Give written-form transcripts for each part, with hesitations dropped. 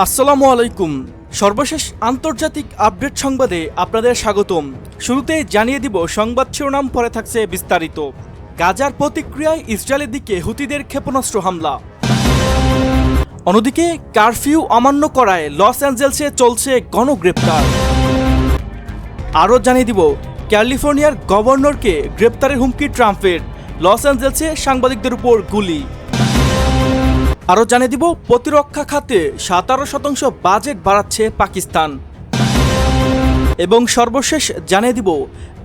আসসালামু আলাইকুম। সর্বশেষ আন্তর্জাতিক আপডেট সংবাদে আপনাদের স্বাগতম। শুরুতে জানিয়ে দিব সংবাদ শিরোনাম, পরে থাকছে বিস্তারিত। গাজার প্রতিক্রিয়ায় ইসরায়েলের দিকে হুতিদের ক্ষেপণাস্ত্র হামলা। অন্যদিকে কারফিউ অমান্য করায় লস অ্যাঞ্জেলসে চলছে গণগ্রেপ্তার। আরও জানিয়ে দিব ক্যালিফোর্নিয়ার গভর্নরকে গ্রেপ্তারের হুমকি ট্রাম্পের, লস অ্যাঞ্জেলসে সাংবাদিকদের উপর গুলি। আরও জানিয়ে দিব প্রতিরক্ষা খাতে 17% বাজেট বাড়াচ্ছে পাকিস্তান। এবং সর্বশেষ জানিয়ে দিব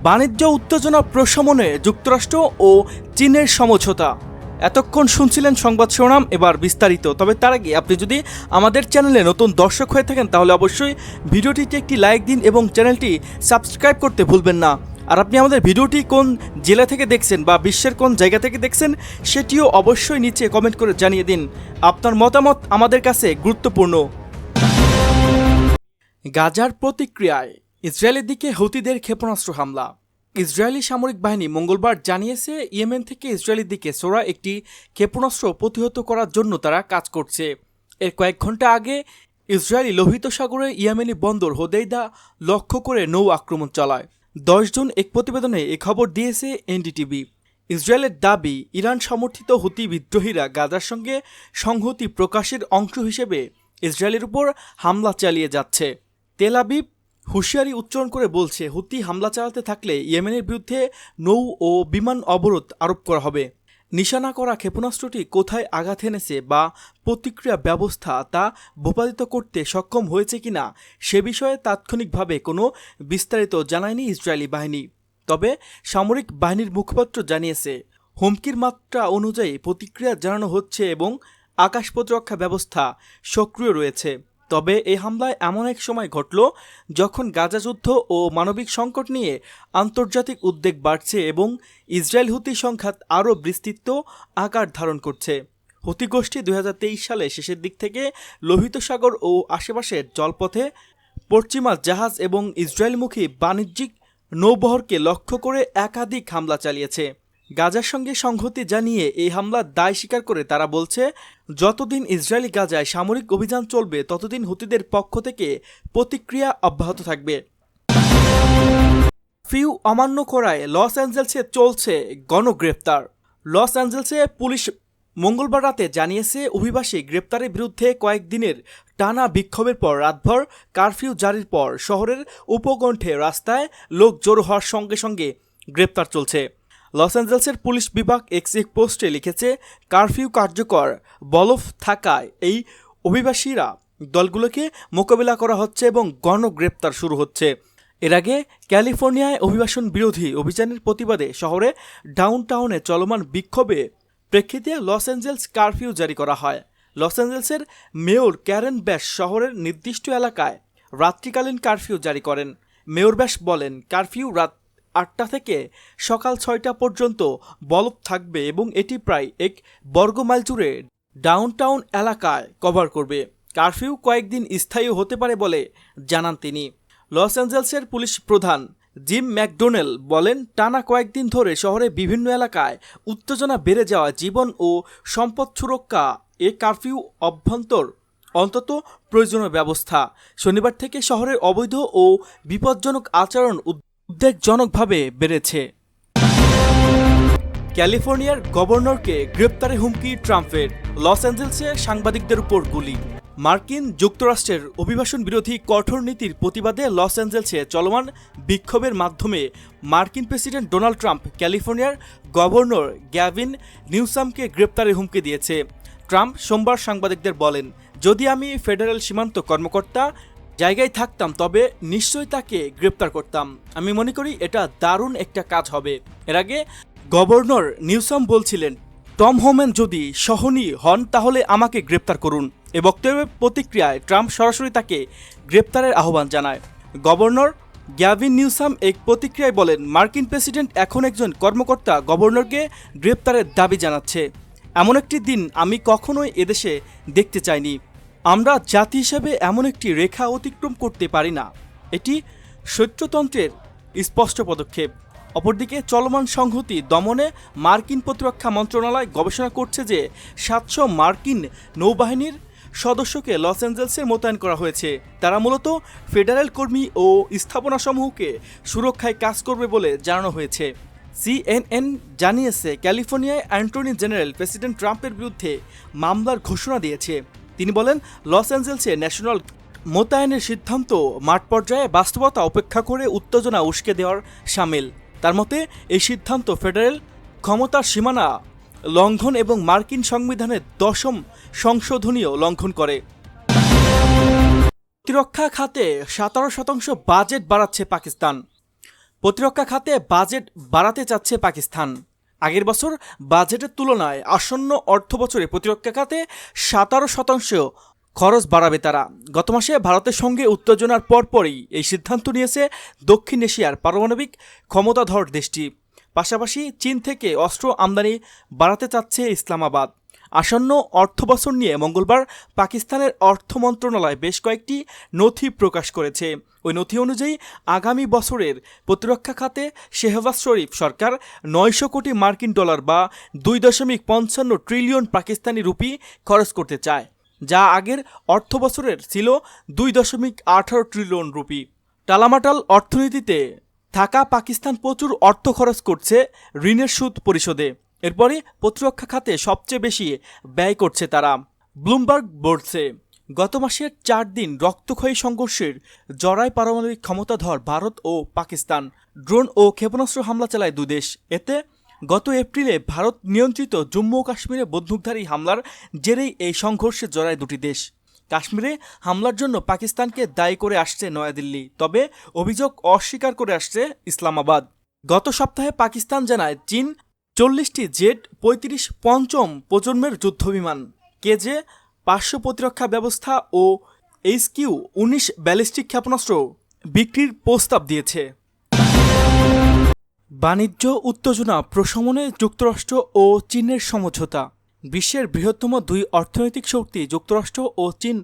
বাণিজ্য উত্তেজনা প্রশমনে যুক্তরাষ্ট্র ও চীনের সমঝোতা। এতক্ষণ শুনছিলেন সংবাদ শিরোনাম, এবার বিস্তারিত। তবে তার আগে আপনি যদি আমাদের চ্যানেলে নতুন দর্শক হয়ে থাকেন তাহলে অবশ্যই ভিডিওটিতে একটি লাইক দিন এবং চ্যানেলটি সাবস্ক্রাইব করতে ভুলবেন না। আর আপনি আমাদের ভিডিওটি কোন জেলা থেকে দেখছেন বা বিশ্বের কোন জায়গা থেকে দেখছেন সেটিও অবশ্যই নিচে কমেন্ট করে জানিয়ে দিন। আপনার মতামত আমাদের কাছে গুরুত্বপূর্ণ। গাজার প্রতিক্রিয়ায় ইসরায়েলের দিকে হুতিদের ক্ষেপণাস্ত্র হামলা। ইসরায়েলি সামরিক বাহিনী মঙ্গলবার জানিয়েছে ইয়েমেন থেকে ইসরায়েলের দিকে ছোড়া একটি ক্ষেপণাস্ত্র প্রতিহত করার জন্য তারা কাজ করছে। এর কয়েক ঘন্টা আগে ইসরায়েলি লোহিত সাগরে ইয়েমেনি বন্দর হোদেইদা লক্ষ্য করে নৌ আক্রমণ চালায়। 10 জুন এক প্রতিবেদনে এ খবর দিয়েছে এনডিটিভি। ইসরায়েলের দাবি, ইরান সমর্থিত হুতি বিদ্রোহীরা গাজার সঙ্গে সংহতি প্রকাশের অংশ হিসেবে ইসরায়েলের উপর হামলা চালিয়ে যাচ্ছে। তেল আবিব হুঁশিয়ারি উচ্চারণ করে বলছে, হুতি হামলা চালাতে থাকলে ইয়েমেনের বিরুদ্ধে নৌ ও বিমান অবরোধ আরোপ করা হবে। নিশানা করা ক্ষেপণাস্ত্রটি কোথায় আঘাত এনেছে বা প্রতিক্রিয়া ব্যবস্থা তা ভূপাতিত করতে সক্ষম হয়েছে কিনা সে বিষয়ে তাৎক্ষণিকভাবে কোনো বিস্তারিত জানায়নি ইসরায়েলি বাহিনী। তবে সামরিক বাহিনীর মুখপাত্র জানিয়েছে, হুমকির মাত্রা অনুযায়ী প্রতিক্রিয়া জানানো হচ্ছে এবং আকাশ প্রতিরক্ষা ব্যবস্থা সক্রিয় রয়েছে। তবে এই হামলায় এমন এক সময় ঘটল যখন গাজা যুদ্ধ ও মানবিক সংকট নিয়ে আন্তর্জাতিক উদ্বেগ বাড়ছে এবং ইসরায়েল হুতি সংঘাত আরও বিস্তৃত আকার ধারণ করছে। হুতি গোষ্ঠী 2023 সালে শেষের দিক থেকে লোহিত সাগর ও আশেপাশের জলপথে পশ্চিমা জাহাজ এবং ইসরায়েলমুখী বাণিজ্যিক নৌবহরকে লক্ষ্য করে একাধিক হামলা চালিয়েছে। গাজার সঙ্গে সংহতি জানিয়ে এই হামলার দায় স্বীকার করে তারা বলছে, যতদিন ইসরায়েলি গাজায় সামরিক অভিযান চলবে ততদিন হুতিদের পক্ষ থেকে প্রতিক্রিয়া অব্যাহত থাকবে। কারফিউ অমান্য করায় লস অ্যাঞ্জেলসে চলছে গণগ্রেপ্তার। লস অ্যাঞ্জেলসে পুলিশ মঙ্গলবার রাতে জানিয়েছে, অভিবাসী গ্রেপ্তারের বিরুদ্ধে কয়েকদিনের টানা বিক্ষোভের পর রাতভর কারফিউ জারির পর শহরের উপকণ্ঠে রাস্তায় লোক জড়ো হওয়ার সঙ্গে সঙ্গে গ্রেপ্তার চলছে। লস অ্যাঞ্জেলসের পুলিশ বিভাগ এক্স পোস্টে লিখেছে, কারফিউ কার্যকর বলবৎ থাকায় এই অভিবাসীরা দলগুলোকে মোকাবিলা করা হচ্ছে এবং গণগ্রেপ্তার শুরু হচ্ছে। এর আগে ক্যালিফোর্নিয়ায় অভিবাসন বিরোধী অভিযানের প্রতিবাদে শহরে ডাউনটাউনে চলমান বিক্ষোভে প্রেক্ষিতে লস অ্যাঞ্জেলস কারফিউ জারি করা হয়। লস অ্যাঞ্জেলসের মেয়র ক্যারেন ব্যাশ শহরের নির্দিষ্ট এলাকায় রাত্রিকালীন কারফিউ জারি করেন। মেয়র ব্যাশ বলেন, কারফিউ রাত 8টা থেকে সকাল 6টা পর্যন্ত বলবৎ থাকবে এবং এটি প্রায় 1 বর্গমাইল জুড়ে ডাউনটাউন এলাকায় কভার করবে। কারফিউ কয়েকদিন স্থায়ী হতে পারে বলে জানান তিনি। লস অ্যাঞ্জেলসের পুলিশ প্রধান জিম ম্যাকডোনেল বলেন, টানা কয়েকদিন ধরে শহরে বিভিন্ন এলাকায় উত্তেজনা বেড়ে যাওয়া জীবন ও সম্পদ সুরক্ষা এ কারফিউ অন্তত প্রয়োজনীয় ব্যবস্থা। শনিবার থেকে শহরের অবৈধ ও বিপজ্জনক আচরণ উদ্বেগজনকভাবে বেড়েছে। ক্যালিফোর্নিয়ার গভর্নরকে গ্রেপ্তারের হুমকি ট্রাম্পের, লস অ্যাঞ্জেলসে সাংবাদিকদের উপর গুলি। মার্কিন যুক্তরাষ্ট্রের অভিবাসন বিরোধী কঠোর নীতির প্রতিবাদে লস অ্যাঞ্জেলসে চলমান বিক্ষোভের মাধ্যমে মার্কিন প্রেসিডেন্ট ডোনাল্ড ট্রাম্প ক্যালিফোর্নিয়ার গভর্নর গ্যাভিন নিউসামকে গ্রেপ্তারের হুমকি দিয়েছে। ট্রাম্প সোমবার সাংবাদিকদের বলেন, যদি আমি ফেডারেল সীমান্ত কর্মকর্তা জায়গায় থাকতাম তবে নিশ্চয়ই তাকে গ্রেপ্তার করতাম। আমি মনে করি এটা দারুণ একটা কাজ হবে। এর আগে গভর্নর নিউসাম বলছিলেন, টম হোম্যান যদি সহনীয় হন তাহলে আমাকে গ্রেপ্তার করুন। এ বক্তব্যের প্রতিক্রিয়ায় ট্রাম্প সরাসরি তাকে গ্রেপ্তারের আহ্বান জানায়। গভর্নর গ্যাভিন নিউসাম এক প্রতিক্রিয়ায় বলেন, মার্কিন প্রেসিডেন্ট এখন একজন কর্মকর্তা গভর্নরকে গ্রেপ্তারের দাবি জানাচ্ছে। এমন একটি দিন আমি কখনোই এদেশে দেখতে চাইনি। আমরা জাতি হিসেবে এমন একটি রেখা অতিক্রম করতে পারি না। এটি স্বৈরতন্ত্রের স্পষ্ট পদক্ষেপ। অপরদিকে চলমান সংহতি দমনে মার্কিন প্রতিরক্ষা মন্ত্রণালয় গবেষণা করছে যে 700 মার্কিন নৌবাহিনীর সদস্যকে লস অ্যাঞ্জেলসে মোতায়েন করা হয়েছে। তারা মূলত ফেডারেল কর্মী ও স্থাপনাসমূহকে সুরক্ষায় কাজ করবে বলে জানানো হয়েছে। CNN জানিয়েছে ক্যালিফোর্নিয়ায় অ্যাটর্নি জেনারেল প্রেসিডেন্ট ট্রাম্পের বিরুদ্ধে মামলার ঘোষণা দিয়েছে। তিনি বলেন, লস অ্যাঞ্জেলসে ন্যাশনাল মোতায়েনের সিদ্ধান্ত মাঠ পর্যায়ে বাস্তবতা উপেক্ষা করে উত্তেজনা উস্কে দেওয়ার শামিল। তার মতে এই সিদ্ধান্ত ফেডারেল ক্ষমতার সীমানা লঙ্ঘন এবং মার্কিন সংবিধানের 10ম সংশোধনীও লঙ্ঘন করে। প্রতিরক্ষা খাতে 17% বাজেট বাড়াচ্ছে পাকিস্তান। প্রতিরক্ষা খাতে বাজেট বাড়াতে চাচ্ছে পাকিস্তান। আগের বছর বাজেটের তুলনায় আসন্ন অর্থ বছরে প্রতিরক্ষা খাতে 17% খরচ বাড়াবে তারা। গত মাসে ভারতের সঙ্গে উত্তেজনার পরপরই এই সিদ্ধান্ত নিয়েছে দক্ষিণ এশিয়ার পারমাণবিক ক্ষমতাধর দেশটি। পাশাপাশি চীন থেকে অস্ত্র আমদানি বাড়াতে চাচ্ছে ইসলামাবাদ। আসন্ন অর্থবছর নিয়ে মঙ্গলবার পাকিস্তানের অর্থ মন্ত্রণালয় বেশ কয়েকটি নথি প্রকাশ করেছে। ওই নথি অনুযায়ী আগামী বছরের প্রতিরক্ষা খাতে শেহবাজ শরীফ সরকার 900 কোটি মার্কিন ডলার বা 2.55 ট্রিলিয়ন পাকিস্তানি রুপি খরচ করতে চায়, যা আগের অর্থ বছরের ছিল 2.18 ট্রিলিয়ন রুপি। টালামাটাল অর্থনীতিতে থাকা পাকিস্তান প্রচুর অর্থ খরচ করছে ঋণের সুদ পরিশোধে। এরপরে প্রতিরক্ষা খাতে সবচেয়ে বেশি ব্যয় করছে তারা। ব্লুমবার্গ বলছে, গত মাসের 4 দিন রক্তক্ষয়ী সংঘর্ষের জড়ায় পারমাণবিক ক্ষমতাধর ভারত ও পাকিস্তান ড্রোন ও ক্ষেপণাস্ত্র হামলা চালায় দুদেশ। এতে গত এপ্রিলে ভারত নিয়ন্ত্রিত জম্মু ও কাশ্মীরে বন্দুকধারী হামলার জেরেই এই সংঘর্ষে জড়ায় দুটি দেশ। কাশ্মীরে হামলার জন্য পাকিস্তানকে দায়ী করে আসছে নয়াদিল্লি, তবে অভিযোগ অস্বীকার করে আসছে ইসলামাবাদ। গত সপ্তাহে পাকিস্তান জানায় চীন 40টি জেট, 35 পঞ্চম প্রজন্মের যুদ্ধবিমান, KJ-500 প্রতিরক্ষা ব্যবস্থা ও HQ-19 ব্যালিস্টিক ক্ষেপণাস্ত্র বিক্রির প্রস্তাব দিয়েছে। বাণিজ্য উত্তেজনা প্রশমনে যুক্তরাষ্ট্র ও চীনের সমঝোতা। বিশ্বের বৃহত্তম দুই অর্থনৈতিক শক্তি যুক্তরাষ্ট্র ও চীন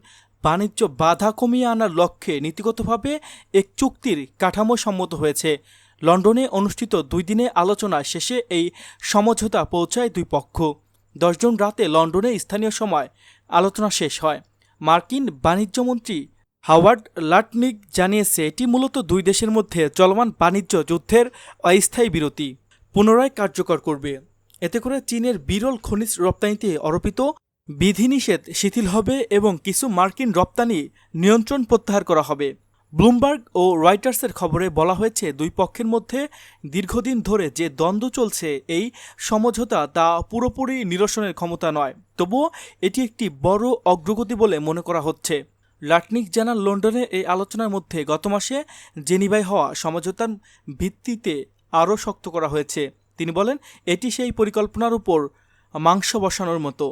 বাণিজ্য বাধা কমিয়ে আনার লক্ষ্যে নীতিগতভাবে এক চুক্তির কাঠামো সম্মত হয়েছে। লন্ডনে অনুষ্ঠিত 2 দিনের আলোচনা শেষে এই সমঝোতা পৌঁছায় দুই পক্ষ। 10 জুন রাতে লন্ডনে স্থানীয় সময় আলোচনা শেষ হয়। মার্কিন বাণিজ্যমন্ত্রী হাওয়ার্ড লাটনিক জানিয়েছে, এটি মূলত দুই দেশের মধ্যে চলমান বাণিজ্য যুদ্ধের অস্থায়ী বিরতি পুনরায় কার্যকর করবে। এতে করে চীনের বিরল খনিজ রপ্তানিতে আরোপিত বিধিনিষেধ শিথিল হবে এবং কিছু মার্কিন রপ্তানি নিয়ন্ত্রণ প্রত্যাহার করা হবে। ব্লুমবার্গ ও রয়টার্সের খবরে বলা হয়েছে, দুই পক্ষের মধ্যে দীর্ঘদিন ধরে যে দ্বন্দ্ব চলছে, এই সমঝোতা তা পুরোপুরি নিরসনের ক্ষমতা নয়, তবুও এটি একটি বড় অগ্রগতি বলে মনে করা হচ্ছে। লাটনিক জানান, লন্ডনে এই আলোচনার মধ্যে গত মাসে জেনিভায় হওয়া সমঝোতার ভিত্তিতে আরও শক্ত করা হয়েছে। তিনি বলেন, এটি সেই পরিকল্পনার উপর মাংস বসানোর মতো।